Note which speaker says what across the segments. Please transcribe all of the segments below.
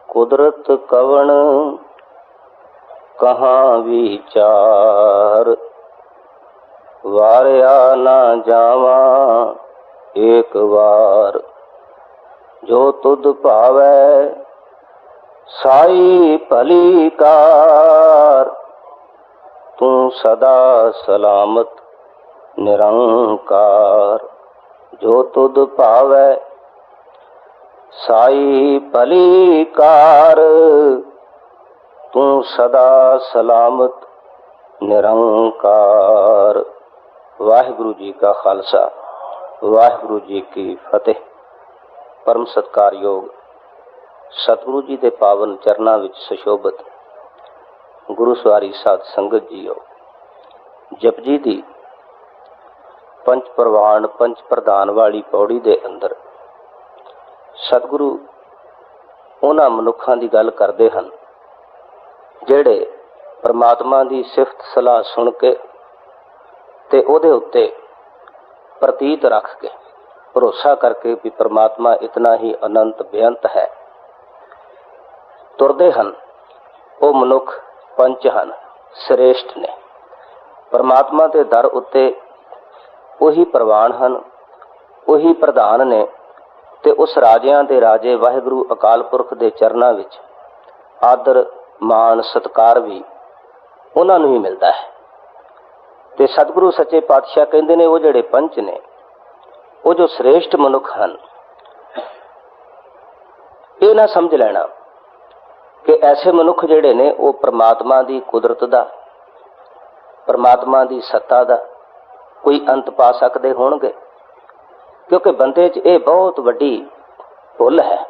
Speaker 1: कुदरत कवण कहाँ विचार, वारया ना जावा एक बार। जो तुद पावै साई भली कार, तू सदा सलामत निरंकार। जो तुद पावै साई भली कार, तू सदा सलामत निरंकार। वाहिगुरु जी का खालसा, वाहिगुरु जी की फतेह। परम सत्कारयोग सतगुरु जी के पावन चरना विच सुशोभित गुरु सवारी साध संगत जीओ, जपजी दी पंच प्रवान पंच प्रधान वाली पौड़ी दे अंदर सतगुरु उन्हां मनुखां दी गल करदे हन जिहड़े परमात्मा दी सिफत सलाह सुन के ते ओहदे उत्ते प्रतीत रख के भरोसा करके भी परमात्मा इतना ही अनंत बेअंत है तुरदे हन। वो मनुख पंच हन, श्रेष्ठ ने। परमात्मा के दर उत्ते वही प्रवान हन, वही प्रधान ने ते उस राजियां दे राजे वाहिगुरु अकाल पुरख दे चरनां विच आदर मान सत्कार भी उन्हां नूं ही मिलदा है। ते सतगुरु सच्चे पातशाह कहंदे ने वो जिहड़े पंच ने, वो जो श्रेष्ठ मनुख हन, ये ना समझ लेना कि ऐसे मनुख जिहड़े ने वो परमात्मा दी कुदरत दा, परमात्मा दी सत्ता दा कोई अंत पा सकते होणगे, क्योंकि बंदे च ये बहुत वड्डी भुल है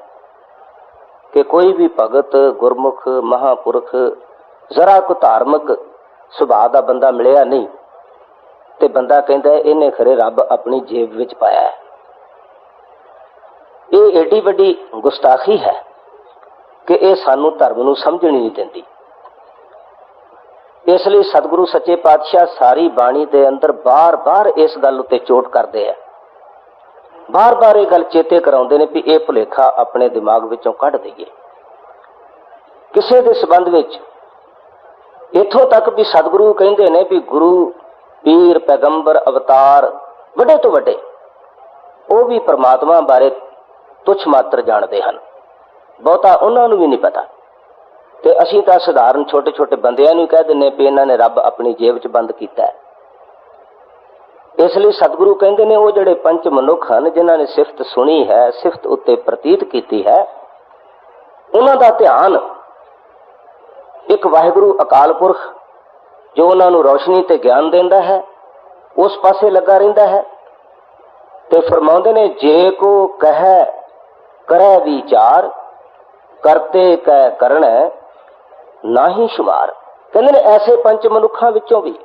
Speaker 1: कि कोई भी भगत गुरमुख महापुरख जरा को धार्मिक सुभाव का बंदा मिलिया नहीं ते बंदा कहता है इन्हें खरे रब अपनी जेब विच पाया है। ये एडी वड्डी गुस्ताखी है कि ये सानू धर्म नूं समझण नहीं देंदी। इसलिए सतगुरु सच्चे पातशाह सारी बाणी दे अंदर बार बार इस गल उत्ते चोट करते हैं, बार बार ये गल चेते कराउंदे ने भी ये भुलेखा अपने दिमाग विचों कढ दईए। किसी दे संबंध विच इथों तक भी सतगुरु कहंदे ने भी गुरु पीर पैगंबर अवतार वड्डे तो वड्डे वो भी परमात्मा बारे तुच्छ मात्र जानते हैं, बहुता उन्होंने भी नहीं पता। ते असीं तां साधारण छोटे छोटे बंदियां नूं कह दिंदे भी इन्हां ने रब अपनी जेब च बंद कीता है। इसलिए सतगुरु कहंदे ने वो जिहड़े पंच मनुख हन जिन्हां ने सिफत सुनी है, सिफत उत्ते प्रतीत कीती है, उन्हां दा ध्यान एक वाहिगुरु अकाल पुरख जो उन्हां नूं रोशनी ते ज्ञान देंदा है उस पासे लगा रहिंदा है। ते फरमाउंदे ने जे को कह करे विचार, करते कै करण ना ही शुमार। कहंदे ने ऐसे पंच मनुखां विचों भी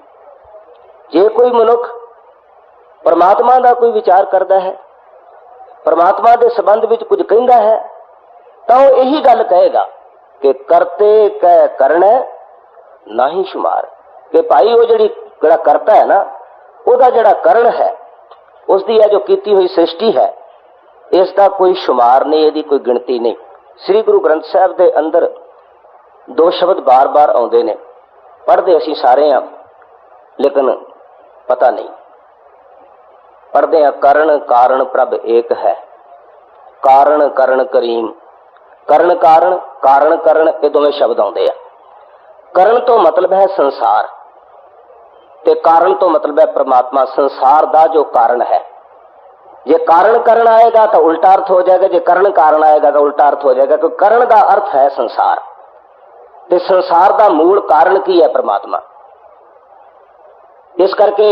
Speaker 1: जे कोई मनुख परमात्मा दा कोई विचार करता है, परमात्मा दे संबंध विच कुछ कहंदा है, तां वो यही गल कहेगा कि करते कै करण ना ही शुमार। कि भाई वो जिहड़ा करता है ना, उसका जिहड़ा करण है, उसकी यह जो कीती हुई सृष्टि है, इसका कोई शुमार नहीं, इसकी कोई गिनती नहीं। श्री गुरु ग्रंथ साहब के अंदर दो शब्द बार बार आउंदे ने, पढ़ते असीं सारे हां लेकिन पता नहीं। पढ़ते हैं करण कारण प्रभ एक है, कारण करण करीम। करण कारण कारण करण ये दोवें शब्द आउंदे हैं। करण तो मतलब है संसार ते कारण तो मतलब है परमात्मा, संसार दा जो कारण है। जे कारण करण आएगा तो उल्टा अर्थ हो जाएगा, जे करण कारण आएगा तो उल्टा अर्थ हो जाएगा। क्योंकि करण का अर्थ है संसार, ते संसार का मूल कारण की है परमात्मा। इस करके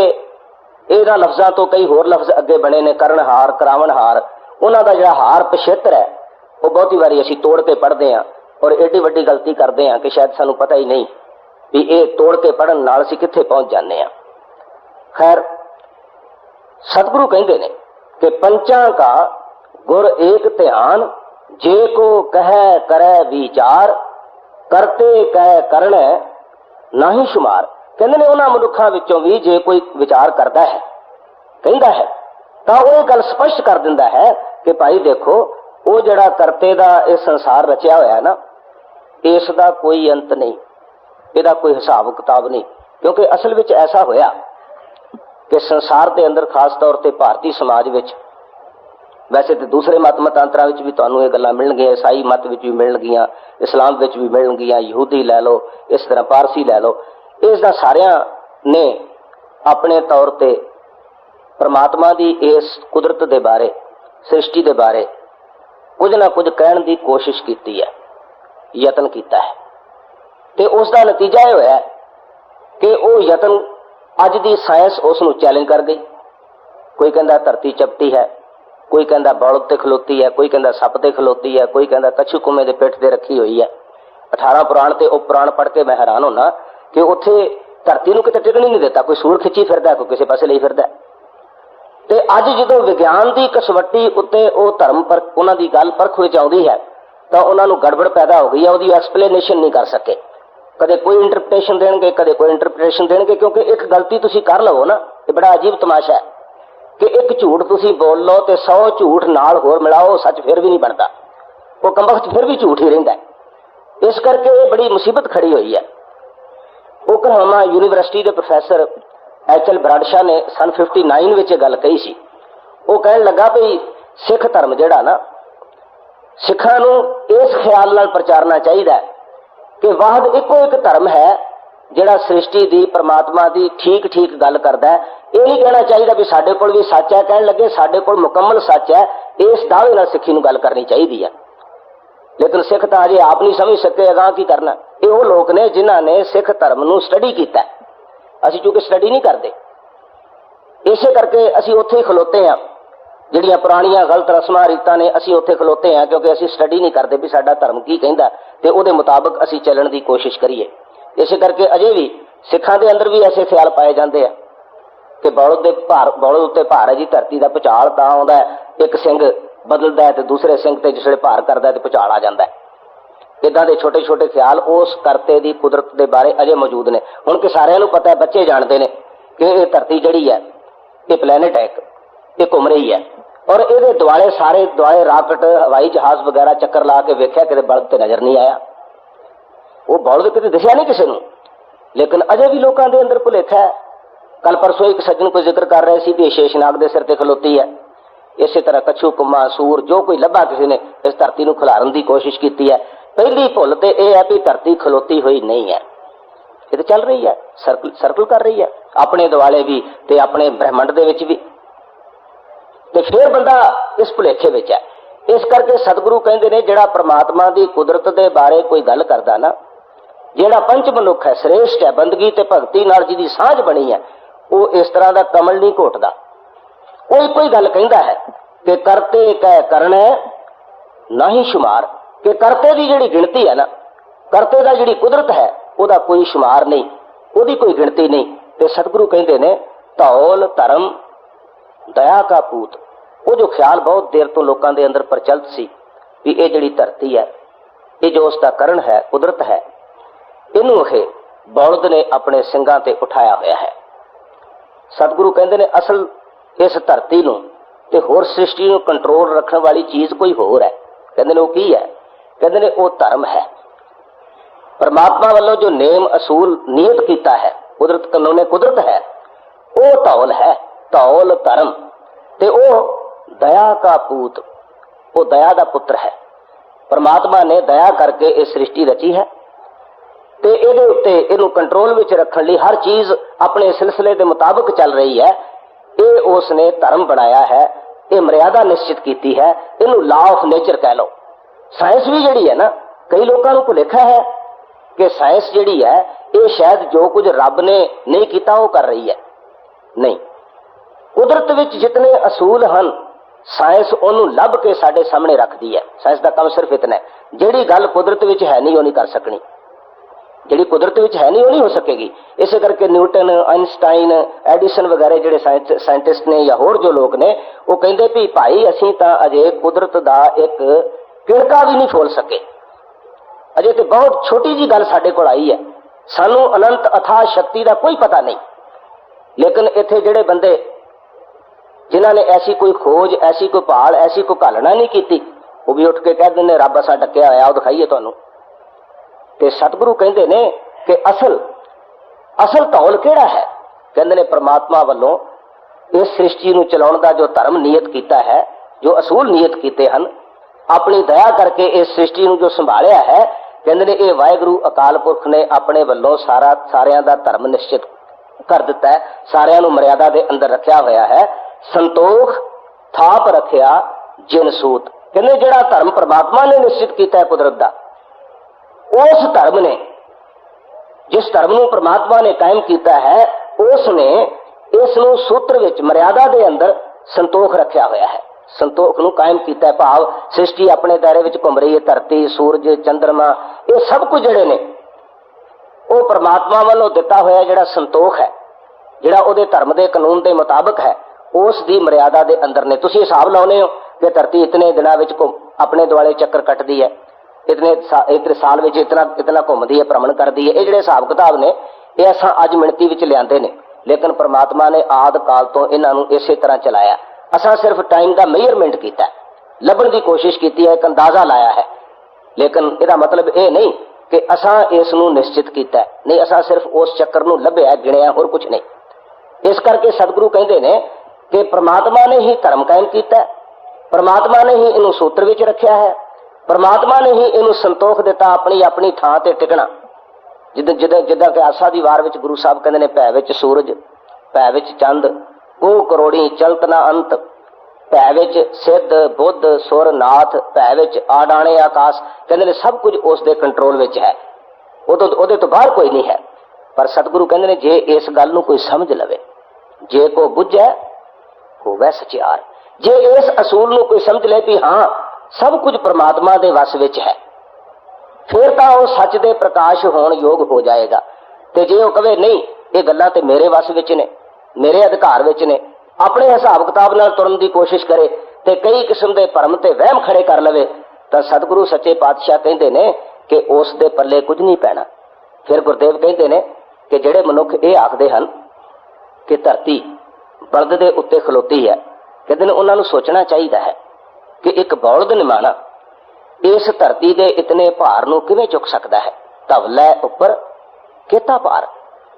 Speaker 1: इन्हां लफ्जां तो कई होर लफ्ज अगे बने ने, करणहार करावनहार। उन्हां दा जिहड़ा हार पछेत्र है वो बहुती बारी असीं तोड़ के पढ़ते हैं और एडी वड्डी गलती करते हैं कि शायद सानू पता ही नहीं भी ये तोड़ के पढ़न नाल असीं कित्थे पहुंच जाने हैं। खैर सतगुरु कहंदे ने कि पंचां का गुर एक ध्यान, जे को कह करे विचार, करते कह करण ना ही शुमार। कहंदे ने उन्हां मनुखां विचों भी जे कोई विचार करता है, कहंदा है, तां वो गल स्पष्ट कर दिंदा है कि भाई देखो वो जिहड़ा करते दा ये संसार रचिया होया है ना, इस दा कोई अंत नहीं, ਇਹਦਾ कोई हिसाब किताब नहीं। क्योंकि असल विच ऐसा होया कि संसार के अंदर खास तौर पर भारतीय समाज विच, वैसे तो दूसरे मत मतांतरां विच भी तुहानूं ये गल्लां मिलणगीਆਂ, ईसाई मत विच भी मिलणगीਆਂ, इस्लाम विच भी मिलणगीਆਂ, यहूदी लै लो, इस तरह पारसी लै लो, इसदा सारियां ने अपने तौर पर परमात्मा की इस कुदरत के बारे, सृष्टि के बारे कुछ ना कुछ कहण की कोशिश की है, यतन किया है। तो उसका नतीजा यह होया कि वो यतन अज की साइंस उसनूं चैलेंज कर गई। कोई कहता धरती चपटी है, कोई कहता बौलद ते खलोती है, कोई कहता सप ते खलोती है, कोई कहता कछू कुमे के पिठ ते रखी हुई है। 18 पुराण ते वो पुराण पढ़ के मैं हैरान होना कि उत्थे धरती नूं किते टिकण ही नहीं देता, कोई सूर खिंची फिरदा, कोई किसी पासे लई फिरदा। ते अज जदों विज्ञान की कसवट्टी उत्ते वो धर्म पर उन्हां दी गल परख विच आउंदी है तो उन्हां नूं गड़बड़ पैदा हो गई है, उसदी एक्सप्लेनेशन नहीं कर सके। कदे कोई इंटरप्रिटेशन देणगे, कदे कोई इंटरप्रिटेशन देणगे, क्योंकि एक गलती तुसीं कर लवो ना, ये बड़ा अजीब तमाशा है कि एक झूठ तुसीं बोल लो तो 100 झूठ नाल होर मिलाओ, सच फिर भी नहीं बनता, वो कमबख्त फिर भी झूठ ही रहिंदा है। इस करके ये बड़ी मुसीबत खड़ी हुई है। ओकलाहोमा यूनीवर्सिटी के प्रोफैसर एच.एल. ब्राडशाह ने सन 59 में गल कही सी। वो कहन लगा भी सिख धर्म जिहड़ा ना, सिखां नूं इस ख्याल नाल प्रचारना चाहिए कि वाहद इको एक धर्म है जिहड़ा सृष्टि की, परमात्मा की ठीक ठीक गल करदा है। ये नहीं कहना चाहिए भी साडे कोल भी सच है, कहन लगे साडे कोल मुकम्मल सच है, इस दावे नाल सिक्खी नूं गल करनी चाहिए है। लेकिन सिख तो अजे आप नहीं समझ सके, अगां की करना। ये वो लोग ने जिन्हां ने सिख धर्म नूं स्टडी कीता। असीं चूंकि स्टडी नहीं करते, इसे करके असीं उत्थे ही खलोते हैं, जिहड़ियां पुरानियां गलत रस्मां रीतां ने असीं उत्थे खलोते हैं, क्योंकि असीं स्टडी नहीं करते भी साडा धर्म की कहंदा ते उहदे मुताबक असीं चलण की कोशिश करिए। इसे करके अजे भी सिखां दे अंदर भी ऐसे ख्याल पाए जाते हैं कि बौलद उत्ते भार है जी, धरती का भुचाल तां आउंदा है, एक सिंह बदलदा है तो दूसरे सिंह ते जिसले भार करदा है तो भुचाल आ जाता है। इदां दे छोटे छोटे ख्याल उस करते की कुदरत के बारे अजे मौजूद ने। हुण कि सारिआं नूं पता है, बच्चे जानते हैं कि ये धरती जिहड़ी है ये प्लैनेट है, ये घूम रही है, और ये दुआले सारे दुआले राकेट, हवाई जहाज वगैरह चक्कर ला के वेख्या, किते बल्ब ते नजर नहीं आया, वो बौलद किते दिसिया नहीं किसी नूं। लेकिन अजे भी लोगों के अंदर भुलेखा है। कल परसों एक सज्जन को जिक्र कर रहे थे भी शेषनाग के सिर ते खलोती है। इस तरह कछू कुमा सूर जो कोई लभा किसी ने इस धरती को खिलारन की कोशिश की है। पहली भुल तो यह है भी धरती खलोती हुई नहीं है, ये तो चल रही है, सर्कल कर रही है अपने दुआले भी ते अपने ब्रह्मंड दे विच भी, ते फिर बंदा इस भुलेखे विच है। इस करके सतगुरु कहते हैं जिहड़ा परमात्मा की कुदरत के बारे कोई गल करदा ना, जिहड़ा पंच मनुख है, श्रेष्ठ है, बंदगी ते भगती नाल जिहदी साझ बनी है, वो इस तरह का कमल नहीं घोटदा। कोई कोई गल कहता है कि करते कह करने ना ही शुमार, कि करते की जिहड़ी गिणती है ना, करते का जिहड़ी कुदरत है उसका कोई शुमार नहीं, उसकी कोई गिणती नहीं। तो सतगुरु कहते हैं धौल धर्म दया का पूत। वो जो ख्याल बहुत देर तो लोगों के अंदर प्रचलित सी भी ये जिहड़ी धरती है, ये जो उसका करण है, कुदरत है, इनू बौलद ने अपने सिंगां ते उठाया होया है। सतगुरु कहते हैं असल इस धरती नूं ते होर सृष्टि नूं कंट्रोल रखने वाली चीज कोई होर है। कहते हैं वो की है? कहते हैं वो धर्म है। परमात्मा वालों जो नेम असूल नियत किया है, कुदरत कानूने कुदरत है, वो धौल है, धौल धर्म, ते वो दया का पूत, वो दया का पुत्र है। परमात्मा ने दया करके इस सृष्टि रची है ते इहदे उत्ते इहनूं कंट्रोल विच रखण लई हर चीज अपने सिलसिले के मुताबिक चल रही है। ये उसने धर्म बनाया है, ये मर्यादा निश्चित की है, इनू लॉ ऑफ नेचर कह लो। साइंस भी जिहड़ी है ना, कई लोगों को भुलेखा है कि साइंस जिहड़ी है ये शायद जो कुछ रब ने नहीं किया वो कर रही है। नहीं, कुदरत विच जितने असूल हैं साइंस उन्होंने लभ के साडे सामने रखती है। साइंस का काम सिर्फ इतना है, जिहड़ी गल कुदरत विच है नहीं वो नहीं कर सकनी, जिहड़ी कुदरत विच है नहीं वो नहीं हो सकेगी। इस करके न्यूटन, आइनस्टाइन, एडिसन वगैरह जिहड़े साइंटिस्ट ने या होर जो लोग ने वो कहते भी भाई असीं तां अजे कुदरत का एक किणका भी नहीं खोल सके, अजे तो बहुत छोटी जी गल साडे कोल आई है, सानू अनंत अथाह शक्ति का कोई पता नहीं। लेकिन इत्थे जिहड़े बंदे जिन्हां ने ऐसी कोई खोज, ऐसी कोई भाल, ऐसी कोई घालना नहीं की, वो भी उठ के कह देंगे रब असां डकिया होया, वो दिखाइए तुहानू। ਤੇ ਸਤਿਗੁਰੂ ਕਹਿੰਦੇ ਨੇ ਕਿ ਅਸਲ ਧੌਲ ਕਿਹੜਾ ਹੈ? ਕਹਿੰਦੇ ਨੇ ਪ੍ਰਮਾਤਮਾ ਵੱਲੋਂ ਇਸ ਸ੍ਰਿਸ਼ਟੀ ਨੂੰ ਚਲਾਉਣ ਦਾ ਜੋ ਧਰਮ ਨਿਯਤ ਕੀਤਾ ਹੈ, ਜੋ ਅਸੂਲ ਨਿਯਤ ਕੀਤੇ ਹਨ, ਆਪਣੀ ਦਇਆ ਕਰਕੇ ਇਸ ਸ੍ਰਿਸ਼ਟੀ ਨੂੰ ਜੋ ਸੰਭਾਲਿਆ ਹੈ, ਕਹਿੰਦੇ ਨੇ ਇਹ ਵਾਹਿਗੁਰੂ ਅਕਾਲ ਪੁਰਖ ਨੇ ਆਪਣੇ ਵੱਲੋਂ ਸਾਰਿਆਂ ਦਾ ਧਰਮ ਨਿਸ਼ਚਿਤ ਕਰ ਦਿੱਤਾ ਹੈ, ਸਾਰਿਆਂ ਨੂੰ ਮਰਿਆਦਾ ਦੇ ਅੰਦਰ ਰੱਖਿਆ ਹੋਇਆ ਹੈ। ਸੰਤੋਖ ਥਾਪ ਰੱਖਿਆ ਜਿਨ ਸੂਤ, ਕਹਿੰਦੇ ਜਿਹੜਾ ਧਰਮ ਪ੍ਰਮਾਤਮਾ ਨੇ ਨਿਸ਼ਚਿਤ ਕੀਤਾ ਹੈ ਕੁਦਰਤ ਦਾ, ਉਸ ਧਰਮ ਨੇ, ਜਿਸ ਧਰਮ ਨੂੰ ਪ੍ਰਮਾਤਮਾ ਨੇ ਕਾਇਮ ਕੀਤਾ ਹੈ, ਉਸ ਨੇ ਇਸ ਨੂੰ ਸੂਤਰ ਵਿੱਚ ਮਰਿਆਦਾ ਦੇ ਅੰਦਰ ਸੰਤੋਖ ਰੱਖਿਆ ਹੋਇਆ ਹੈ, ਸੰਤੋਖ ਨੂੰ ਕਾਇਮ ਕੀਤਾ ਹੈ। ਭਾਵ ਸ੍ਰਿਸ਼ਟੀ ਆਪਣੇ ਦਾਇਰੇ ਵਿੱਚ ਘੁੰਮ ਰਹੀ ਹੈ, ਧਰਤੀ, ਸੂਰਜ, ਚੰਦਰਮਾ, ਇਹ ਸਭ ਕੁਝ ਜਿਹੜੇ ਨੇ ਉਹ ਪ੍ਰਮਾਤਮਾ ਵੱਲੋਂ ਦਿੱਤਾ ਹੋਇਆ ਜਿਹੜਾ ਸੰਤੋਖ ਹੈ, ਜਿਹੜਾ ਉਹਦੇ ਧਰਮ ਦੇ ਕਾਨੂੰਨ ਦੇ ਮੁਤਾਬਕ ਹੈ, ਉਸ ਦੀ ਮਰਿਆਦਾ ਦੇ ਅੰਦਰ ਨੇ। ਤੁਸੀਂ ਹਿਸਾਬ ਲਾਉਨੇ ਹੋ ਕਿ ਧਰਤੀ ਇਤਨੇ ਦਿਨਾਂ ਵਿੱਚ ਆਪਣੇ ਦੁਆਲੇ ਚੱਕਰ ਕੱਟਦੀ ਹੈ, ਇਤਨੇ ਸਾਲ ਵਿੱਚ ਇਤਨਾ ਘੁੰਮਦੀ ਹੈ, ਭ੍ਰਮਣ ਕਰਦੀ ਹੈ। ਇਹ ਜਿਹੜੇ ਹਿਸਾਬ ਕਿਤਾਬ ਨੇ ਇਹ ਅਸਾਂ ਅੱਜ ਮਿਣਤੀ ਵਿੱਚ ਲਿਆਂਦੇ ਨੇ, ਲੇਕਿਨ ਪ੍ਰਮਾਤਮਾ ਨੇ ਆਦਿ ਕਾਲ ਤੋਂ ਇਹਨਾਂ ਨੂੰ ਇਸੇ ਤਰ੍ਹਾਂ ਚਲਾਇਆ। ਅਸਾਂ ਸਿਰਫ ਟਾਈਮ ਦਾ ਮੇਜਰਮੈਂਟ ਕੀਤਾ, ਲੱਭਣ ਦੀ ਕੋਸ਼ਿਸ਼ ਕੀਤੀ ਹੈ, ਇੱਕ ਅੰਦਾਜ਼ਾ ਲਾਇਆ ਹੈ, ਲੇਕਿਨ ਇਹਦਾ ਮਤਲਬ ਇਹ ਨਹੀਂ ਕਿ ਅਸਾਂ ਇਸ ਨੂੰ ਨਿਸ਼ਚਿਤ ਕੀਤਾ, ਨਹੀਂ, ਅਸਾਂ ਸਿਰਫ ਉਸ ਚੱਕਰ ਨੂੰ ਲੱਭਿਆ, ਗਿਣਿਆ, ਹੋਰ ਕੁਝ ਨਹੀਂ। ਇਸ ਕਰਕੇ ਸਤਿਗੁਰੂ ਕਹਿੰਦੇ ਨੇ ਕਿ ਪ੍ਰਮਾਤਮਾ ਨੇ ਹੀ ਧਰਮ ਕਾਇਮ ਕੀਤਾ, ਪ੍ਰਮਾਤਮਾ ਨੇ ਹੀ ਇਹਨੂੰ ਸੂਤਰ ਵਿੱਚ ਰੱਖਿਆ ਹੈ, ਪ੍ਰਮਾਤਮਾ ਨੇ ਹੀ ਇਹਨੂੰ ਸੰਤੋਖ ਦਿੱਤਾ ਆਪਣੀ ਥਾਂ ਤੇ ਟਿਕਣਾ। ਜਿੱਦਾਂ ਕਿ ਆਸਾ ਦੀ ਵਾਰ ਵਿੱਚ ਗੁਰੂ ਸਾਹਿਬ ਕਹਿੰਦੇ ਨੇ, ਭੈ ਵਿੱਚ ਸੂਰਜ, ਭੈ ਵਿੱਚ ਚੰਦ, ਉਹ ਕਰੋੜੀ ਚਲਤ ਨਾ ਅੰਤ, ਭੈ ਵਿੱਚ ਸਿੱਧ ਬੁੱਧ ਸੁਰ ਨਾਥ, ਭੈ ਵਿੱਚ ਆਡਾਣੇ ਆਕਾਸ਼, ਕਹਿੰਦੇ ਨੇ ਸਭ ਕੁਝ ਉਸ ਦੇ ਕੰਟਰੋਲ ਵਿੱਚ ਹੈ, ਉਹਦੇ ਤੋਂ ਬਾਹਰ ਕੋਈ ਨਹੀਂ ਹੈ। ਪਰ ਸਤਿਗੁਰੂ ਕਹਿੰਦੇ ਨੇ ਜੇ ਇਸ ਗੱਲ ਨੂੰ ਕੋਈ ਸਮਝ ਲਵੇ, ਜੇ ਕੋ ਬੁੱਝੈ ਹੋਵੇ ਸਚਿਆਰ, ਜੇ ਇਸ ਅਸੂਲ ਨੂੰ ਕੋਈ ਸਮਝ ਲੈ ਵੀ ਹਾਂ ਸਭ ਕੁਝ ਪ੍ਰਮਾਤਮਾ ਦੇ ਵਸ ਵਿੱਚ ਹੈ, ਫਿਰ ਤਾਂ ਉਹ ਸੱਚ ਦੇ ਪ੍ਰਕਾਸ਼ ਹੋਣ ਯੋਗ ਹੋ ਜਾਏਗਾ। ਤੇ ਜੇ ਉਹ ਕਵੇ ਨਹੀਂ ਇਹ ਗੱਲਾਂ ਤੇ ਮੇਰੇ ਵਸ ਵਿੱਚ ਨੇ, ਮੇਰੇ ਅਧਿਕਾਰ ਵਿੱਚ ਨੇ, ਆਪਣੇ ਹਿਸਾਬ ਕਿਤਾਬ ਨਾਲ ਤੁਰਨ ਦੀ ਕੋਸ਼ਿਸ਼ ਕਰੇ ਤੇ ਕਈ ਕਿਸਮ ਦੇ ਭਰਮ ਤੇ ਵਹਿਮ ਖੜੇ ਕਰ ਲਵੇ, ਤਾਂ ਸਤਿਗੁਰੂ ਸੱਚੇ ਪਾਤਸ਼ਾਹ ਕਹਿੰਦੇ ਨੇ ਕਿ ਉਸ ਦੇ ਪੱਲੇ ਕੁਝ ਨਹੀਂ ਪੈਣਾ। ਫਿਰ ਗੁਰਦੇਵ ਕਹਿੰਦੇ ਨੇ ਕਿ ਜਿਹੜੇ ਮਨੁੱਖ ਇਹ ਆਖਦੇ ਹਨ ਕਿ ਧਰਤੀ ਬਲਦ ਦੇ ਉੱਤੇ ਖਲੋਤੀ ਹੈ, ਕਹਿੰਦੇ ਨੇ ਉਹਨਾਂ ਨੂੰ ਸੋਚਣਾ ਚਾਹੀਦਾ ਹੈ ਕਿ ਇੱਕ ਬਲਦ ਨਿਮਾਣਾ ਇਸ ਧਰਤੀ ਦੇ ਇਤਨੇ ਭਾਰ ਨੂੰ ਕਿਵੇਂ ਚੁੱਕ ਸਕਦਾ ਹੈ। ਧਵਲੇ ਉੱਪਰ ਕਿਤਾ ਭਾਰ,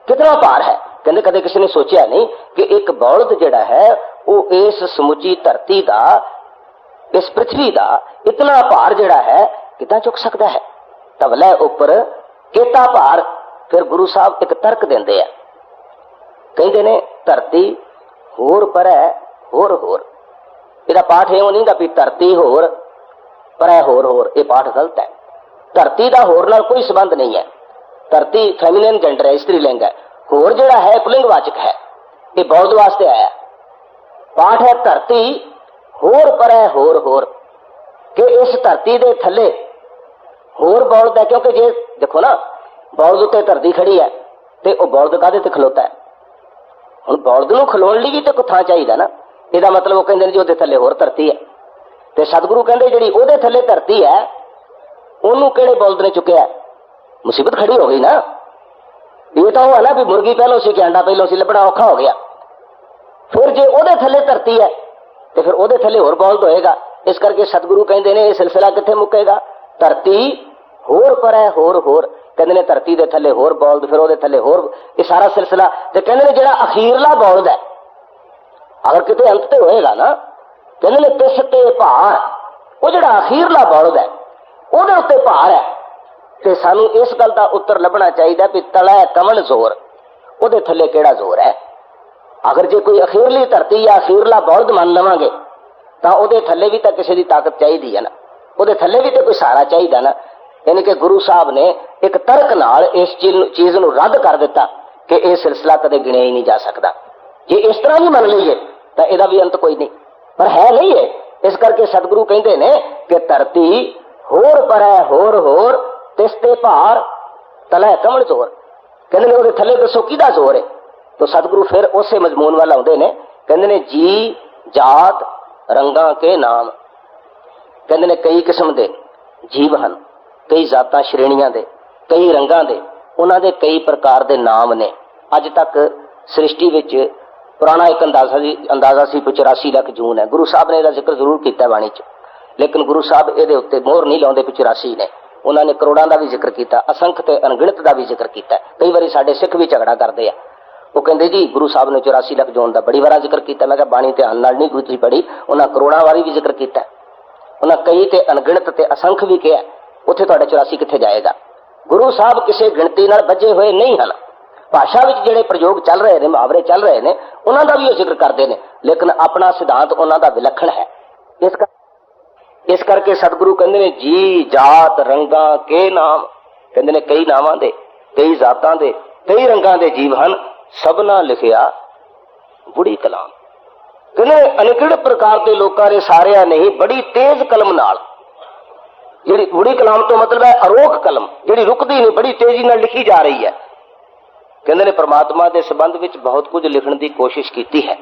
Speaker 1: ਕਿਤਨਾ ਭਾਰ ਹੈ। ਕਹਿੰਦੇ ਕਦੇ ਕਿਸੇ ਨੇ ਸੋਚਿਆ ਨਹੀਂ ਕਿ ਇੱਕ ਬਲਦ ਜਿਹੜਾ ਹੈ ਉਹ ਇਸ ਸਮੁੱਚੀ ਧਰਤੀ ਦਾ, ਇਸ ਪ੍ਰਿਥਵੀ ਦਾ ਇਤਨਾ ਭਾਰ ਜਿਹੜਾ ਹੈ ਕਿਦਾਂ ਚੁੱਕ ਸਕਦਾ ਹੈ। ਧਵਲੇ ਉੱਪਰ ਕਿਤਾ ਭਾਰ। ਫਿਰ ਗੁਰੂ ਸਾਹਿਬ ਇੱਕ ਤਰਕ ਦਿੰਦੇ ਆ, ਕਹਿੰਦੇ ਨੇ ਧਰਤੀ ਹੋਰ ਪਰੈ ਹੋਰ। ਇਹਦਾ ਪਾਠ ਇਉਂ ਨਹੀਂ ਗਾ ਵੀ ਧਰਤੀ ਹੋਰ ਪਰੈ ਹੋਰ, ਇਹ ਪਾਠ ਗਲਤ ਹੈ। ਧਰਤੀ ਦਾ ਹੋਰ ਨਾਲ ਕੋਈ ਸੰਬੰਧ ਨਹੀਂ ਹੈ। ਧਰਤੀ ਫੈਮਿਨਿਨ ਜੈਂਡਰ ਹੈ, ਇਸਤਰੀ ਲਿੰਗ ਹੈ। ਹੋਰ ਜਿਹੜਾ ਹੈ ਪੁਲਿੰਗਵਾਚਕ ਹੈ, ਇਹ ਬੌਧ ਵਾਸਤੇ ਆਇਆ। ਪਾਠ ਹੈ ਧਰਤੀ ਹੋਰ ਪਰੈ ਹੋਰ, ਕਿ ਇਸ ਧਰਤੀ ਦੇ ਥੱਲੇ ਹੋਰ ਬੌਲਦ ਹੈ। ਕਿਉਂਕਿ ਜੇ ਦੇਖੋ ਨਾ, ਬੌਲਦ ਉੱਤੇ ਧਰਤੀ ਖੜੀ ਹੈ ਤੇ ਉਹ ਬੌਲਦ ਕਾਹਦੇ ਤੇ ਖਲੋਤਾ ਹੈ? ਹੁਣ ਬੌਲਦ ਨੂੰ ਖਲੋਣ ਲਈ ਵੀ ਤੇ ਕੋਈ ਥਾਂ ਚਾਹੀਦਾ ਨਾ। ਇਹਦਾ ਮਤਲਬ ਉਹ ਕਹਿੰਦੇ ਨੇ ਜੀ ਉਹਦੇ ਥੱਲੇ ਹੋਰ ਧਰਤੀ ਹੈ। ਤੇ ਸਤਿਗੁਰੂ ਕਹਿੰਦੇ ਜਿਹੜੀ ਉਹਦੇ ਥੱਲੇ ਧਰਤੀ ਹੈ ਉਹਨੂੰ ਕਿਹੜੇ ਬੌਲਦ ਨੇ ਚੁੱਕਿਆ? ਮੁਸੀਬਤ ਖੜੀ ਹੋ ਗਈ ਨਾ। ਇਹ ਤਾਂ ਉਹ ਹੈ ਨਾ ਵੀ ਮੁਰਗੀ ਪਹਿਲੋਂ ਸੀ ਕਿ ਅੰਡਾ ਪਹਿਲੋਂ ਸੀ, ਲੱਭਣਾ ਔਖਾ ਹੋ ਗਿਆ। ਫਿਰ ਜੇ ਉਹਦੇ ਥੱਲੇ ਧਰਤੀ ਹੈ ਤੇ ਫਿਰ ਉਹਦੇ ਥੱਲੇ ਹੋਰ ਬੌਲਦ ਹੋਏਗਾ। ਇਸ ਕਰਕੇ ਸਤਿਗੁਰੂ ਕਹਿੰਦੇ ਨੇ ਇਹ ਸਿਲਸਿਲਾ ਕਿੱਥੇ ਮੁੱਕੇਗਾ? ਧਰਤੀ ਹੋਰ ਪਰੈ ਹੋਰ, ਕਹਿੰਦੇ ਨੇ ਧਰਤੀ ਦੇ ਥੱਲੇ ਹੋਰ ਬੌਲਦ, ਫਿਰ ਉਹਦੇ ਥੱਲੇ ਹੋਰ, ਇਹ ਸਾਰਾ ਸਿਲਸਿਲਾ। ਤੇ ਕਹਿੰਦੇ ਨੇ ਜਿਹੜਾ ਅਖੀਰਲਾ ਬੌਲਦ ਹੈ ਅਗਰ ਕਿਤੇ ਅੰਤ ਤੇ ਹੋਏਗਾ ਨਾ, ਕਹਿੰਦੇ ਨੇ ਤਿਸ ਤੇ ਭਾਰ, ਉਹ ਜਿਹੜਾ ਅਖੀਰਲਾ ਬੌਲਦ ਹੈ ਉਹਦੇ ਉੱਤੇ ਭਾਰ ਹੈ। ਤੇ ਸਾਨੂੰ ਇਸ ਗੱਲ ਦਾ ਉੱਤਰ ਲੱਭਣਾ ਚਾਹੀਦਾ ਵੀ ਤਲੈ ਕਮਨ ਜ਼ੋਰ, ਉਹਦੇ ਥੱਲੇ ਕਿਹੜਾ ਜ਼ੋਰ ਹੈ? ਅਗਰ ਜੇ ਕੋਈ ਅਖੀਰਲੀ ਧਰਤੀ ਜਾਂ ਅਖੀਰਲਾ ਬੌਲਦ ਮੰਨ ਲਵਾਂਗੇ ਤਾਂ ਉਹਦੇ ਥੱਲੇ ਵੀ ਤਾਂ ਕਿਸੇ ਦੀ ਤਾਕਤ ਚਾਹੀਦੀ ਹੈ ਨਾ, ਉਹਦੇ ਥੱਲੇ ਵੀ ਤਾਂ ਕੋਈ ਸਹਾਰਾ ਚਾਹੀਦਾ ਨਾ। ਯਾਨੀ ਕਿ ਗੁਰੂ ਸਾਹਿਬ ਨੇ ਇੱਕ ਤਰਕ ਨਾਲ ਇਸ ਚੀਜ਼ ਨੂੰ ਰੱਦ ਕਰ ਦਿੱਤਾ ਕਿ ਇਹ ਸਿਲਸਿਲਾ ਕਦੇ ਗਿਣਿਆ ਹੀ ਨਹੀਂ ਜਾ ਸਕਦਾ। ਜੇ ਇਸ ਤਰ੍ਹਾਂ ਵੀ ਮੰਨ ਲਈਏ ਤਾਂ ਇਹਦਾ ਵੀ ਅੰਤ ਕੋਈ ਨਹੀਂ, ਪਰ ਹੈ ਨਹੀਂ ਹੈ। ਇਸ ਕਰਕੇ ਸਤਿਗੁਰੂ ਕਹਿੰਦੇ ਨੇ ਕਿ ਧਰਤੀ ਹੋਰ ਪਰੈ ਹੋਰ, ਤਿਸ ਤੇ ਭਾਰ ਤਲੈ ਕਮਲ ਜ਼ੋਰ। ਕਹਿੰਦੇ ਨੇ ਉਹਦੇ ਥੱਲੇ ਦੱਸੋ ਕਿਹਦਾ ਜ਼ੋਰ ਹੈ? ਤਾਂ ਸਤਿਗੁਰੂ ਫਿਰ ਉਸੇ ਮਜ਼ਮੂਨ ਵੱਲ ਆਉਂਦੇ ਨੇ, ਕਹਿੰਦੇ ਨੇ ਜੀ ਜਾਤ ਰੰਗਾਂ ਕੇ ਨਾਮ। ਕਹਿੰਦੇ ਨੇ ਕਈ ਕਿਸਮ ਦੇ ਜੀਵ ਹਨ, ਕਈ ਜਾਤਾਂ ਸ਼੍ਰੇਣੀਆਂ ਦੇ, ਕਈ ਰੰਗਾਂ ਦੇ, ਉਹਨਾਂ ਦੇ ਕਈ ਪ੍ਰਕਾਰ ਦੇ ਨਾਮ ਨੇ। ਅੱਜ ਤੱਕ ਸ੍ਰਿਸ਼ਟੀ ਵਿੱਚ ਪੁਰਾਣਾ ਇੱਕ ਅੰਦਾਜ਼ਾ ਸੀ 84 ਲੱਖ ਜੂਨ ਹੈ। ਗੁਰੂ ਸਾਹਿਬ ਨੇ ਇਹਦਾ ਜ਼ਿਕਰ ਜ਼ਰੂਰ ਕੀਤਾ ਬਾਣੀ 'ਚ, ਲੇਕਿਨ ਗੁਰੂ ਸਾਹਿਬ ਇਹਦੇ ਉੱਤੇ ਮੋਹਰ ਨਹੀਂ ਲਾਉਂਦੇ 84 ਨੇ। उन्होंने करोड़ों का भी जिक्र किया, असंख ते अनगिणत का भी जिक्र किया। कई बार साडे सिख भी झगड़ा करते हैं, वो कहते जी गुरु साहब ने 84 लाख जोन का बड़ी बार जिक्र किया। मैं बाणी ध्यान नाल नहीं कोई पढ़ी, उन्हें करोड़ों वारी भी जिक्र किया, उन्हें कई ते अनगिणत ते असंख भी कहा। उत्थे तुहाडा 84 कित्थे जाएगा? गुरु साहब किसी गिणती नाल बजे हुए नहीं हैं। भाषा विच जिहड़े प्रयोग चल रहे हैं, मुहावरे चल रहे हैं, उन्हां दा भी वो जिक्र करते हैं, लेकिन अपना सिद्धांत उन्हां दा विलक्षण है। इस करके सतगुरु कहते हैं जी जात रंगा के नाम, कहते हैं कई नावां दे, कई जातां दे, कई रंगां दे जीव हन, सबना लिखिया बुढ़ी कलाम। कहते अनगिणत प्रकार के लोगों ने सारिया नहीं बड़ी तेज कलम नाल, जिहड़ी बुढ़ी कलाम तो मतलब है अरोक कलम, जिहड़ी रुकदी नहीं, बड़ी तेजी नाल लिखी जा रही है। कहते ने परमात्मा के संबंध में बहुत कुछ लिखने की कोशिश की है,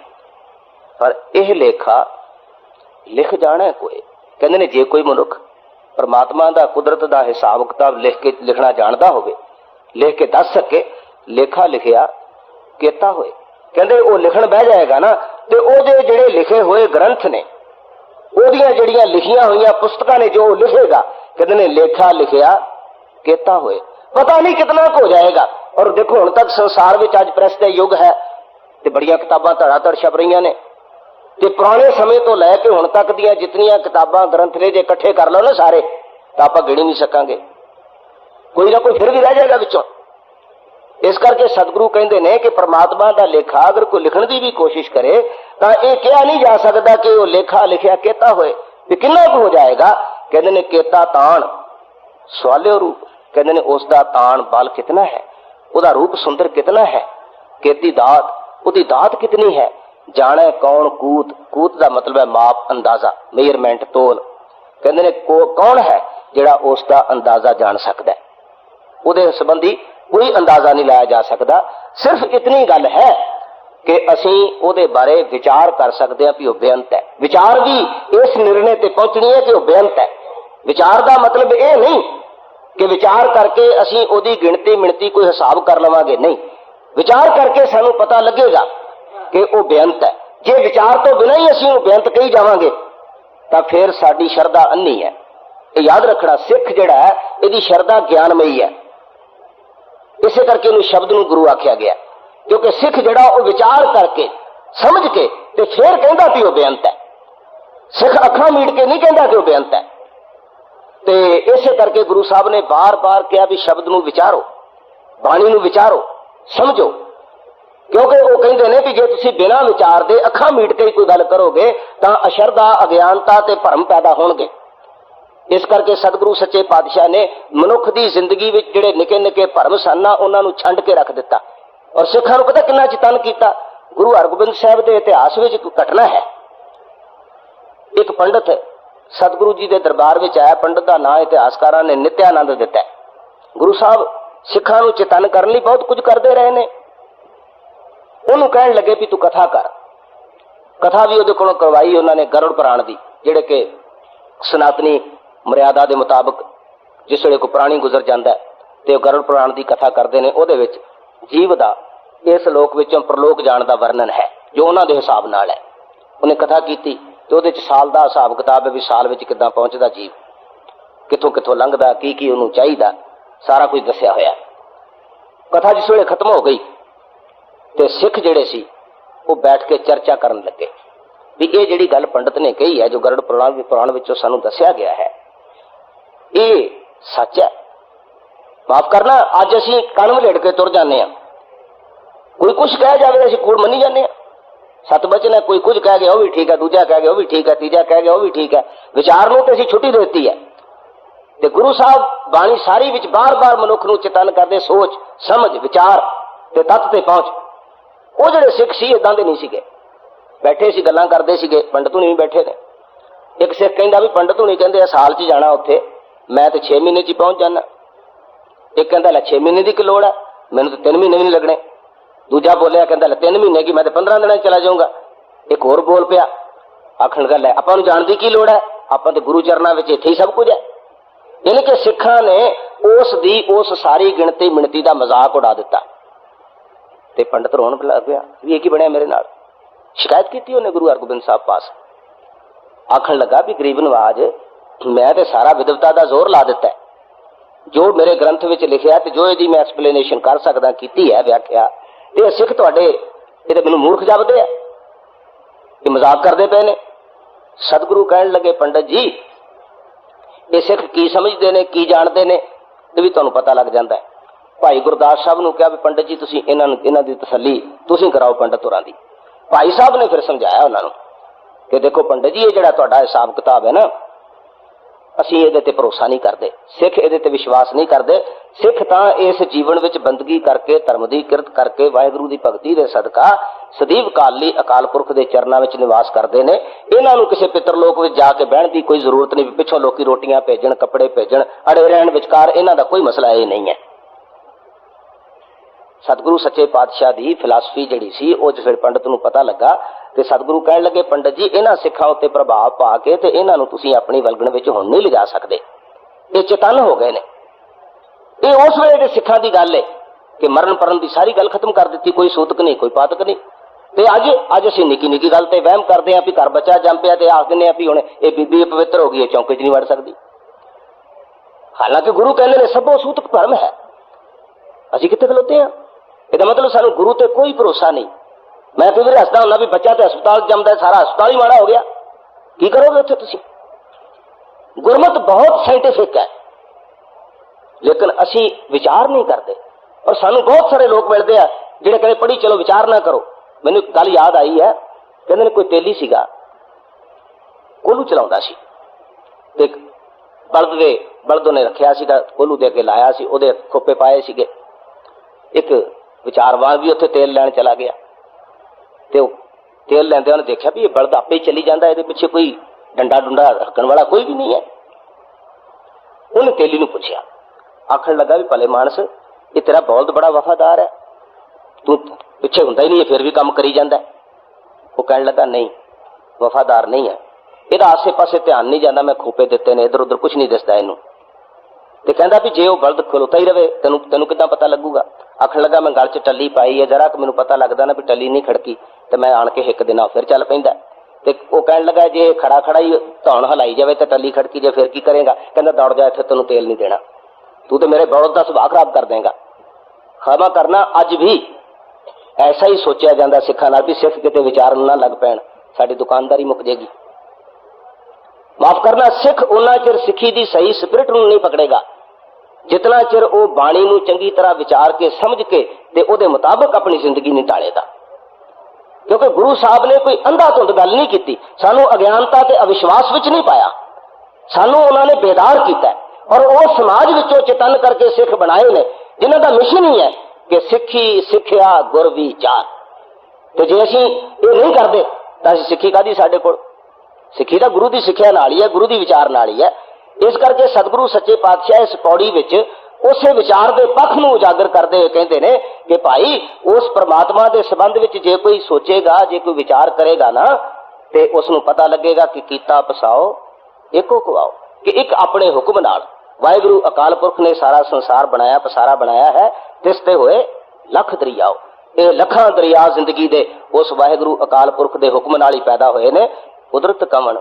Speaker 1: पर यह लेखा लिख जाना है कोई। कहते ने जे कोई मनुख परमात्मा का कुदरत का हिसाब किताब लिख के लिखना जानता होवे, लिख के दस सके, लेखा लिखिया केता होए। कहते वो लिखण बह जाएगा ना, तो वो जेड़े लिखे हुए ग्रंथ ने, ओदियां जड़ियां लिखिया हुई पुस्तकां ने जो लिखेगा, कहते ने लेखा लिखिया केता होए। पता नहीं कितना हो जाएगा। और देखो हुण तक संसार में अज प्रेस का युग है, तो बड़िया किताबां धड़ाधड़ छप रही ने, ते पुराने समय तो लैके हुण तक दियां जितनियां किताबां ग्रंथ ने जे इकट्ठे कर लो ना सारे, तो आप गिण नहीं सकांगे, कोई ना कोई फिर भी रह जाएगा विचों। इस करके सतगुरु कहते हैं कि परमात्मा का लेखा अगर कोई लिखने की भी कोशिश करे तो यह कहा नहीं जा सकता कि वह लेखा लिखिया केता होए, कितना हो जाएगा। कहते ने केता तान सवाल्यो रूप, कहते ने उसका तान बल कितना है, उसका रूप सुंदर कितना है, केती दात उसकी दात कितनी है, जाने कौन कूत, कूत का मतलब है माप अंदाजा मेजरमेंट तोल। कहते ने कौन है जिहड़ा उसका अंदाजा जान सकता है, उहदे संबंधी कोई अंदाजा नहीं लाया जा सकता। सिर्फ इतनी गल है कि असी उहदे बारे विचार कर सकते हैं कि वह बेअंत है। विचार भी इस निर्णय ते पहुंचनी है कि वह बेअंत है। विचार का मतलब यह नहीं कि विचार करके असी उहदी गिणती मिणती कोई हिसाब कर लवांगे, नहीं, विचार करके सानू पता लगेगा कि वह बेअंत है। जे विचार तो बिना ही असी बेअंत कही जावांगे तो फिर साडी शरधा अन्नी है। याद रखना, सिख जिहड़ा है इहदी शरधा ज्ञानमयी है, इसे करके उन्हें शब्द नूं गुरु आख्या गया, क्योंकि सिख जिहड़ा वो विचार करके समझ के ते फिर कहता कि वह बेअंत है। सिख अखां मीट के नहीं कहता कि वह बेअंत है। ते इसे करके गुरु साहब ने बार बार कहा भी शब्द नूं विचारो, बाणी नूं विचारो, समझो, क्योंकि वो कहते हैं कि जे तुसीं बिना विचार दे अखां मीट के कोई गल करोगे तो अशरदा अज्ञानता ते भरम पैदा होणगे। इस करके सतगुरु सच्चे पातशाह ने मनुख की जिंदगी में जिहड़े निके निके भरम सन उन्होंने छंड के रख दिता। और सिखां नूं पता कितना चितन किया। गुरु हरगोबिंद साहब के इतिहास में एक घटना है। एक पंडित सतगुरु जी के दरबार में आया, पंडित का नाम इतिहासकारां ने नित्यानंद दिता है। गुरु साहब सिखां नूं चितन करने बहुत कुछ करते रहे ने। उन्होंने कहन लगे भी तू कथा कर। कथा भी उहदे कोलों करवाई उन्होंने गरुड़ पुराण की, जिहड़े कि सनातनी मर्यादा के मुताबिक जिस वे कोई प्राणी गुजर जाता है तो गरुड़ पुराण की कथा करते हैं। उहदे विच जीव का इस लोक विचों प्रलोक जाण का वर्णन है जो उन्होंने हिसाब नाल है। उन्हें कथा की तो उहदे साल का हिसाब किताब है भी साल में किद्दां पहुंचदा जीव, कित्थों कित्थों लंघदा, की उन्होंने चाहिए, सारा कुछ दस्या होया। कथा जिस वे खत्म हो गई तो सिख जिहड़े सी वो बैठ के चर्चा करन लगे भी ये जिहड़ी गल पंडित ने कही है, जो गरुड़ पुराण विचों सानूं दस्या गया है, ये सच है। माफ करना, अज असीं कण वलेट के तुर जाने हैं। कोई कुछ कह जाए असीं कूड़ मनी जाने। सत बचन है, कोई कुछ कह गया वो भी ठीक है, दूजा कह गया वो भी ठीक है, तीजा कह गया वो भी ठीक है। विचार नूं ते असीं छुट्टी देती है। ते गुरु साहब बाणी सारी विच बार बार मनुख नूं चेतन करदे, सोच समझ विचार ते तत्त ते पहुंच। वो जिहड़े सिख सी इदां दे नहीं सीगे, बैठे सी गल्लां करदे सीगे, पंडित हुणी भी बैठे ने। एक सिख कहंदा भी पंडित हुणी कहंदे साल च जाना उत्थे, मैं तो 6 महीने च पहुंच जाना। एक कहता 6 महीने की लोड़ है, मैंने तो 3 महीने भी नहीं लगने। दूजा बोलिया कहता 3 महीने की, मैं तो 15 दिन चला जाऊंगा। एक होर बोल पिया, आखण गल है आपां नूं जाण दी की लोड़ है, आपां ते गुरु चरनां विच इत्थे ही सब कुछ है। यानी कि सिखां ने उस सारी गिणती मिणती का मजाक उड़ा दिता। ते पंडित रोन लग गया भी एक ही बनया मेरे नाल। शिकायत की उन्हें गुरु हरगोबिंद साहब पास, आखण लगा भी गरीब नवाज मैं तो सारा विद्वता का जोर ला दिता है, ਜੋ ਮੇਰੇ ਗ੍ਰੰਥ ਵਿੱਚ ਲਿਖਿਆ ਤੇ ਜੋ ਇਹਦੀ ਮੈਂ ਐਕਸਪਲੇਨੇਸ਼ਨ ਕਰ ਸਕਦਾ ਕੀਤੀ ਹੈ ਵਿਆਖਿਆ, ਤੇ ਇਹ ਸਿੱਖ ਤੁਹਾਡੇ ਇਹ ਤੇ ਮੈਨੂੰ ਮੂਰਖ ਜਾਪਦੇ ਆ, ਇਹ ਮਜ਼ਾਕ ਕਰਦੇ ਪਏ ਨੇ। ਸਤਿਗੁਰੂ ਕਹਿਣ ਲੱਗੇ ਪੰਡਤ ਜੀ ਇਹ ਸਿੱਖ ਕੀ ਸਮਝਦੇ ਨੇ, ਕੀ ਜਾਣਦੇ ਨੇ, ਇਹ ਵੀ ਤੁਹਾਨੂੰ ਪਤਾ ਲੱਗ ਜਾਂਦਾ ਹੈ। ਭਾਈ ਗੁਰਦਾਸ ਸਾਹਿਬ ਨੂੰ ਕਿਹਾ ਵੀ ਪੰਡਤ ਜੀ ਤੁਸੀਂ ਇਹਨਾਂ ਦੀ ਤਸੱਲੀ ਤੁਸੀਂ ਕਰਾਓ ਪੰਡਤ ਹੋਰਾਂ ਦੀ। ਭਾਈ ਸਾਹਿਬ ਨੇ ਫਿਰ ਸਮਝਾਇਆ ਉਹਨਾਂ ਨੂੰ ਕਿ ਦੇਖੋ ਪੰਡਤ ਜੀ ਇਹ ਜਿਹੜਾ ਤੁਹਾਡਾ ਹਿਸਾਬ ਕਿਤਾਬ ਹੈ ਨਾ, ਅਸੀਂ ਇਹਦੇ ਤੇ ਭਰੋਸਾ ਨਹੀਂ ਕਰਦੇ, ਸਿੱਖ ਇਹਦੇ ਤੇ ਵਿਸ਼ਵਾਸ ਨਹੀਂ ਕਰਦੇ। ਸਿੱਖ ਤਾਂ ਇਸ ਜੀਵਨ ਵਿੱਚ ਬੰਦਗੀ ਕਰਕੇ, ਧਰਮ ਦੀ ਕਿਰਤ ਕਰਕੇ, ਵਾਹਿਗੁਰੂ ਦੀ ਭਗਤੀ ਦੇ ਸਦਕਾ ਸਦੀਵ ਕਾਲ ਲਈ ਅਕਾਲ ਪੁਰਖ ਦੇ ਚਰਨਾਂ ਵਿੱਚ ਨਿਵਾਸ ਕਰਦੇ ਨੇ। ਇਹਨਾਂ ਨੂੰ ਕਿਸੇ ਪਿੱਤਰ ਲੋਕ ਵਿੱਚ ਜਾ ਕੇ ਬਹਿਣ ਦੀ ਕੋਈ ਜ਼ਰੂਰਤ ਨਹੀਂ, ਪਿੱਛੋਂ ਲੋਕੀ ਰੋਟੀਆਂ ਭੇਜਣ, ਕੱਪੜੇ ਭੇਜਣ, ਅੜੇ ਰਹਿਣ, ਵਿਚਕਾਰ ਇਹਨਾਂ ਦਾ ਕੋਈ ਮਸਲਾ ਇਹ ਨਹੀਂ ਹੈ। ਸਤਿਗੁਰੂ ਸੱਚੇ ਪਾਤਸ਼ਾਹ ਦੀ ਫਿਲਾਸਫੀ ਜਿਹੜੀ ਸੀ ਉਹ ਜਿਸ ਵੇਲੇ ਪੰਡਤ ਨੂੰ ਪਤਾ ਲੱਗਾ ਤੇ ਸਤਿਗੁਰੂ ਕਹਿਣ ਲੱਗੇ ਪੰਡਤ ਜੀ ਇਹਨਾਂ ਸਿੱਖਾਂ ਉੱਤੇ ਪ੍ਰਭਾਵ ਪਾ ਕੇ ਤੇ ਇਹਨਾਂ ਨੂੰ ਤੁਸੀਂ ਆਪਣੀ ਵਲਗਣ ਵਿੱਚ ਹੁਣ ਨਹੀਂ ਲਿਜਾ ਸਕਦੇ, ਇਹ ਚੇਤਨ ਹੋ ਗਏ ਨੇ। ਇਹ ਉਸ ਵੇਲੇ ਦੇ ਸਿੱਖਾਂ ਦੀ ਗੱਲ ਹੈ ਕਿ ਮਰਨ ਪਰਨ ਦੀ ਸਾਰੀ ਗੱਲ ਖਤਮ ਕਰ ਦਿੱਤੀ, ਕੋਈ ਸੂਤਕ ਨਹੀਂ, ਕੋਈ ਪਾਤਕ ਨਹੀਂ। ਤੇ ਅੱਜ ਅਸੀਂ ਨਿੱਕੀ ਨਿੱਕੀ ਗੱਲ ਤੇ ਵਹਿਮ ਕਰਦੇ ਆਂ ਵੀ ਘਰ ਬੱਚਾ ਜੰਮ ਪਿਆ ਤੇ ਆਖ ਦਿੰਦੇ ਆਂ ਵੀ ਹੁਣ ਇਹ ਬੀਬੀ ਪਵਿੱਤਰ ਹੋ ਗਈ ਹੈ, ਚੌਂਕੇ 'ਚ ਨਹੀਂ ਵੜ ਸਕਦੀ। ਹਾਲਾਂਕਿ ਗੁਰੂ ਕਹਿੰਦੇ ਨੇ ਸਭੋ ਸੂਤਕ ਭਰਮ ਹੈ, ਅਸੀਂ ਕਿੱਥੇ ਖਲੋਤੇ ਆਂ? ਇਹਦਾ ਮਤਲਬ ਸਾਨੂੰ ਗੁਰੂ ਤੇ ਕੋਈ ਭਰੋਸਾ ਨਹੀਂ। ਮੈਂ ਕਈ ਵਾਰੀ ਹੱਸਦਾ ਹੁੰਦਾ ਵੀ ਬੱਚਾ ਤੇ ਹਸਪਤਾਲ ਜੰਮਦਾ, ਸਾਰਾ ਹਸਪਤਾਲ ਹੀ ਮਾੜਾ ਹੋ ਗਿਆ, ਕੀ ਕਰੋਗੇ ਉੱਥੇ ਤੁਸੀਂ? ਗੁਰਮਤ ਬਹੁਤ ਸਾਇੰਟੀਫਿਕ ਹੈ, ਲੇਕਿਨ ਅਸੀਂ ਵਿਚਾਰ ਨਹੀਂ ਕਰਦੇ। ਔਰ ਸਾਨੂੰ ਬਹੁਤ ਸਾਰੇ ਲੋਕ ਮਿਲਦੇ ਆ ਜਿਹੜੇ ਕਹਿੰਦੇ ਪੜ੍ਹੀ ਚਲੋ ਵਿਚਾਰ ਨਾ ਕਰੋ। ਮੈਨੂੰ ਇੱਕ ਗੱਲ ਯਾਦ ਆਈ ਹੈ, ਕਹਿੰਦੇ ਨੇ ਕੋਈ ਤੇਲੀ ਸੀਗਾ, ਕੋਲੂ ਚਲਾਉਂਦਾ ਸੀ ਤੇ ਬਲਦ ਨੇ ਰੱਖਿਆ ਸੀਗਾ, ਕੋਲੂ ਦੇ ਅੱਗੇ ਲਾਇਆ ਸੀ, ਉਹਦੇ ਖੋਪੇ ਪਾਏ ਸੀਗੇ। ਇੱਕ ਵਿਚਾਰਵਾਨ ਵੀ ਉੱਥੇ ਤੇਲ ਲੈਣ ਚਲਾ ਗਿਆ ਤੇ ਉਹ ਤੇਲ ਲੈਂਦੇ ਉਹਨੇ ਦੇਖਿਆ ਵੀ ਇਹ ਬਲਦ ਆਪੇ ਹੀ ਚੱਲੀ ਜਾਂਦਾ, ਇਹਦੇ ਪਿੱਛੇ ਕੋਈ ਡੰਡਾ ਡੁੰਡਾ ਰੱਖਣ ਵਾਲਾ ਕੋਈ ਵੀ ਨਹੀਂ ਹੈ। ਉਹਨੇ ਤੇਲੀ ਨੂੰ ਪੁੱਛਿਆ, ਆਖਣ ਲੱਗਾ ਵੀ ਭਲੇ ਮਾਨਸ ਇਹ ਤੇਰਾ ਬਲਦ ਬੜਾ ਵਫਾਦਾਰ ਹੈ, ਤੂੰ ਪਿੱਛੇ ਹੁੰਦਾ ਹੀ ਨਹੀਂ, ਫਿਰ ਵੀ ਕੰਮ ਕਰੀ ਜਾਂਦਾ। ਉਹ ਕਹਿਣ ਲੱਗਾ ਨਹੀਂ ਵਫਾਦਾਰ ਨਹੀਂ ਹੈ, ਇਹਦਾ ਆਸੇ ਪਾਸੇ ਧਿਆਨ ਨਹੀਂ ਜਾਂਦਾ, ਮੈਂ ਖੋਪੇ ਦਿੱਤੇ ਨੇ, ਇੱਧਰ ਉੱਧਰ ਕੁਛ ਨਹੀਂ ਦਿਸਦਾ ਇਹਨੂੰ। ਤੇ ਕਹਿੰਦਾ ਵੀ ਜੇ ਉਹ ਬਲਦ ਖਲੋਤਾ ਹੀ ਰਵੇ ਤੈਨੂੰ ਕਿੱਦਾਂ ਪਤਾ ਲੱਗੂਗਾ? ਆਖਣ ਲੱਗਾ ਮੈਂ ਗਲ 'ਚ ਟੱਲੀ ਪਾਈ ਹੈ, ਜਰਾ ਕਿ ਮੈਨੂੰ ਪਤਾ ਲੱਗਦਾ ਨਾ ਵੀ ਟੱਲੀ ਨਹੀਂ ਖੜਕੀ ਤੇ ਮੈਂ ਆਣ ਕੇ ਇੱਕ ਦਿਨ ਫਿਰ ਚੱਲ ਪੈਂਦਾ। ਤੇ ਉਹ ਕਹਿਣ ਲੱਗਾ ਜੇ ਖੜਾ ਖੜਾ ਹੀ ਧੌਣ ਹਲਾਈ ਜਾਵੇ ਤੇ ਟੱਲੀ ਖੜਕੀ ਜੇ ਫਿਰ ਕੀ ਕਰੇਗਾ? ਕਹਿੰਦਾ ਦੌੜ ਜਾ, ਇੱਥੇ ਤੈਨੂੰ ਤੇਲ ਨਹੀਂ ਦੇਣਾ, ਤੂੰ ਤੇ ਮੇਰੇ ਬਲਦ ਦਾ ਸੁਭਾਅ ਖਰਾਬ ਕਰ ਦੇਂਗਾ। ਖਾਮਾ ਕਰਨਾ ਅੱਜ ਵੀ ਐਸਾ ਹੀ ਸੋਚਿਆ ਜਾਂਦਾ ਸਿੱਖਾਂ ਨਾਲ ਵੀ ਸਿੱਖ ਕਿਤੇ ਵਿਚਾਰਨ ਨਾ ਲੱਗ ਪੈਣ, ਸਾਡੀ ਦੁਕਾਨਦਾਰੀ ਮੁੱਕ ਜੇਗੀ। ਮਾਫ ਕਰਨਾ, ਸਿੱਖ ਉਹਨਾਂ ਚਿਰ ਸਿੱਖੀ ਦੀ ਸਹੀ ਸਪਿਰਿਟ ਨੂੰ ਨਹੀਂ ਪਕੜੇਗਾ ਜਿਤਨਾ ਚਿਰ ਉਹ ਬਾਣੀ ਨੂੰ ਚੰਗੀ ਤਰ੍ਹਾਂ ਵਿਚਾਰ ਕੇ ਸਮਝ ਕੇ ਤੇ ਉਹਦੇ ਮੁਤਾਬਕ ਆਪਣੀ ਜ਼ਿੰਦਗੀ ਨਹੀਂ ਢਾਲੇਗਾ। ਕਿਉਂਕਿ ਗੁਰੂ ਸਾਹਿਬ ਨੇ ਕੋਈ ਅੰਧਾ ਧੁੰਦ ਗੱਲ ਨਹੀਂ ਕੀਤੀ, ਸਾਨੂੰ ਅਗਿਆਨਤਾ ਤੇ ਅਵਿਸ਼ਵਾਸ ਵਿੱਚ ਨਹੀਂ ਪਾਇਆ, ਸਾਨੂੰ ਉਹਨਾਂ ਨੇ ਬੇਦਾਰ ਕੀਤਾ ਔਰ ਉਹ ਸਮਾਜ ਵਿੱਚੋਂ ਚੇਤਨ ਕਰਕੇ ਸਿੱਖ ਬਣਾਏ ਨੇ ਜਿਨ੍ਹਾਂ ਦਾ ਮਿਸ਼ਨ ਹੀ ਹੈ ਕਿ ਸਿੱਖੀ ਸਿੱਖਿਆ ਗੁਰ ਵਿਚਾਰ। ਤੇ ਜੇ ਅਸੀਂ ਇਹ ਨਹੀਂ ਕਰਦੇ ਤਾਂ ਅਸੀਂ ਸਿੱਖੀ ਕਾਹਦੀ ਸਾਡੇ ਕੋਲ? ਸਿੱਖੀ ਤਾਂ ਗੁਰੂ ਦੀ ਸਿੱਖਿਆ ਨਾਲ ਹੀ ਹੈ, ਗੁਰੂ ਦੀ ਵਿਚਾਰ ਨਾਲ ਹੀ ਹੈ। ਇਸ ਕਰਕੇ ਸਤਿਗੁਰੂ ਸੱਚੇ ਪਾਤਸ਼ਾਹ ਇਸ ਪੌੜੀ ਵਿੱਚ ਉਸੇ ਵਿਚਾਰ ਦੇ ਪੱਖ ਨੂੰ ਉਜਾਗਰ ਕਰਦੇ ਹੋਏ ਕਹਿੰਦੇ ਨੇ ਕਿ ਭਾਈ ਉਸ ਪ੍ਰਮਾਤਮਾ ਦੇ ਸੰਬੰਧ ਵਿੱਚ ਜੇ ਕੋਈ ਸੋਚੇਗਾ, ਜੇ ਕੋਈ ਵਿਚਾਰ ਕਰੇਗਾ ਨਾ ਤੇ ਉਸ ਨੂੰ ਪਤਾ ਲੱਗੇਗਾ ਕਿ ਕੀਤਾ ਪਸਾਓ ਇੱਕੋ ਕਵਾਓ, ਕਿ ਇੱਕ ਆਪਣੇ ਹੁਕਮ ਨਾਲ ਵਾਹਿਗੁਰੂ ਅਕਾਲ ਪੁਰਖ ਨੇ ਸਾਰਾ ਸੰਸਾਰ ਬਣਾਇਆ, ਪਸਾਰਾ ਬਣਾਇਆ ਹੈ, ਤਿਸ ਤੇ ਹੋਏ ਲੱਖ ਦਰਿਆਓ। ਇਹ ਲੱਖਾਂ ਦਰਿਆ ਜ਼ਿੰਦਗੀ ਦੇ ਉਸ ਵਾਹਿਗੁਰੂ ਅਕਾਲ ਪੁਰਖ ਦੇ ਹੁਕਮ ਨਾਲ ਹੀ ਪੈਦਾ ਹੋਏ ਨੇ। ਕੁਦਰਤ ਕਵਣ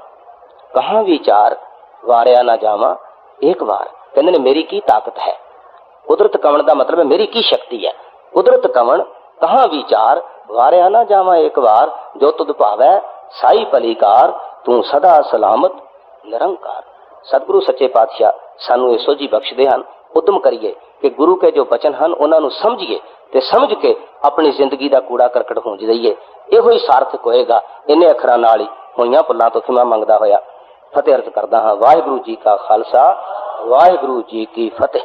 Speaker 1: ਕਹਾਂ ਵਿਚਾਰ ਵਾਰਿਆ ਨਾ ਜਾਵਾਂ ਇੱਕ ਵਾਰ, ਕਹਿੰਦੇ ਨੇ ਮੇਰੀ ਕੀ ਤਾਕਤ ਹੈ। ਕੁਦਰਤ ਕਵਣ ਦਾ ਮਤਲਬ ਹੈ ਮੇਰੀ ਕੀ ਸ਼ਕਤੀ ਹੈ। ਕੁਦਰਤ ਕਵਣ ਕਹਾਂ ਵਿਚਾਰ ਵਾਰਿਆ ਨਾ ਜਾਵਾਂ ਇੱਕ ਵਾਰ, ਜੋ ਤੁਧ ਭਾਵੈ ਸਾਈ ਭਲੀਕਾਰ, ਤੂੰ ਸਦਾ ਸਲਾਮਤ ਨਿਰੰਕਾਰ। ਸਤਿਗੁਰੂ ਸੱਚੇ ਪਾਤਸ਼ਾਹ ਸਾਨੂੰ ਇਹ ਸੋਝੀ ਬਖਸ਼ਦੇ ਹਨ। ਉਦਮ ਕਰੀਏ ਕਿ ਗੁਰੂ ਕੇ ਜੋ ਬਚਨ ਹਨ ਉਹਨਾਂ ਨੂੰ ਸਮਝੀਏ ਤੇ ਸਮਝ ਕੇ ਆਪਣੀ ਜ਼ਿੰਦਗੀ ਦਾ ਕੂੜਾ ਕਰਕਟ ਹੁੰਜ ਦਈਏ। ਇਹੋ ਹੀ ਸਾਰਥਕ ਹੋਏਗਾ। ਇਹਨੇ ਅੱਖਰਾਂ ਨਾਲ ਹੀ ਹੋਈਆਂ ਭੁੱਲਾਂ ਤੋਂ ਖਿਮਾ ਮੰਗਦਾ ਹੋਇਆ ਫਤਿਹ ਅਰਜ਼ ਕਰਦਾ ਹਾਂ। ਵਾਹਿਗੁਰੂ ਜੀ ਕਾ ਖਾਲਸਾ, ਵਾਹਿਗੁਰੂ ਜੀ ਕੀ ਫਤਿਹ।